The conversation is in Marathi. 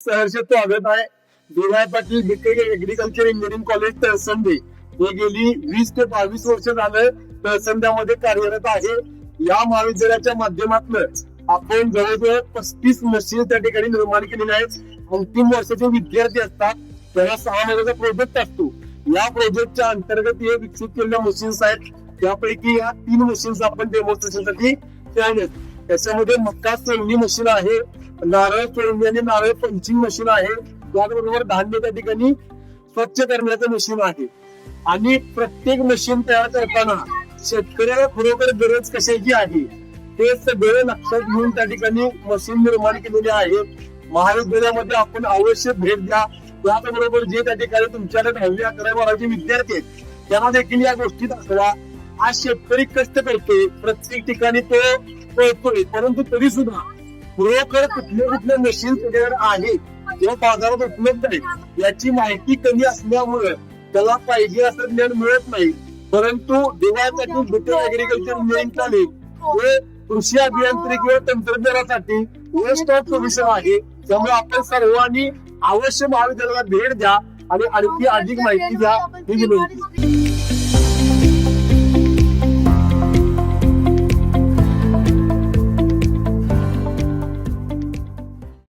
सहर्ष स्वागत आहे. D Y. Patil B Tech agriculture engineering college Talsande हे गेली 20 ते 22 वर्ष झालं तळसंद्यामध्ये कार्यरत आहे. या महाविद्यालयाच्या माध्यमातून आपण जवळजवळ 35 मशीन त्या ठिकाणी निर्माण केलेले आहेत. अंतिम वर्षाचे विद्यार्थी असतात त्याला 6 महिन्याचा प्रोजेक्ट असतो. या प्रोजेक्टच्या अंतर्गत हे विकसित केलेल्या मशीन्स आहेत. त्यापैकी या 3 मशीन्स आपण डेमॉन्स्ट्रेशनसाठी आहेत. त्याच्यामध्ये मक्का तोडणी मशीन आहे, नारळ तोडणी आणि नारळ पंचिंग मशीन आहे, त्याचबरोबर धान्य त्या ठिकाणी स्वच्छ करण्याचं मशीन आहे. आणि प्रत्येक मशीन तयार करताना शेतकऱ्याला खरोखर गरज कशाची आहे ते सगळं लक्षात घेऊन त्या ठिकाणी मशीन निर्माण केलेले आहे. महाविद्यालयामध्ये आपण अवश्य भेट द्या. त्याचबरोबर जे त्या ठिकाणी तुमच्याकडे 10वी 11वी 12वी विद्यार्थी आहेत त्यांना देखील या गोष्टी दाखवा. आज शेतकरी कष्ट करतोय, प्रत्येक ठिकाणी तो पळतोय, परंतु तरी सुद्धा खरोखर कुठले मशीन त्याच्याकडे आहे किंवा बाजारात उपलब्ध आहे याची माहिती कमी असल्यामुळे त्याला पाहिजे असं ज्ञान मिळत नाही. परंतु D Y. B Tech agriculture engineering college हे कृषी अभियांत्रिकी व तंत्रज्ञानासाठी बेस्ट ऑफ सोल्युशन आहे. त्यामुळे आपण सर्वांनी अवश्य महाविद्यालयाला भेट द्या आणि आणखी अधिक माहिती द्या ही विनंती.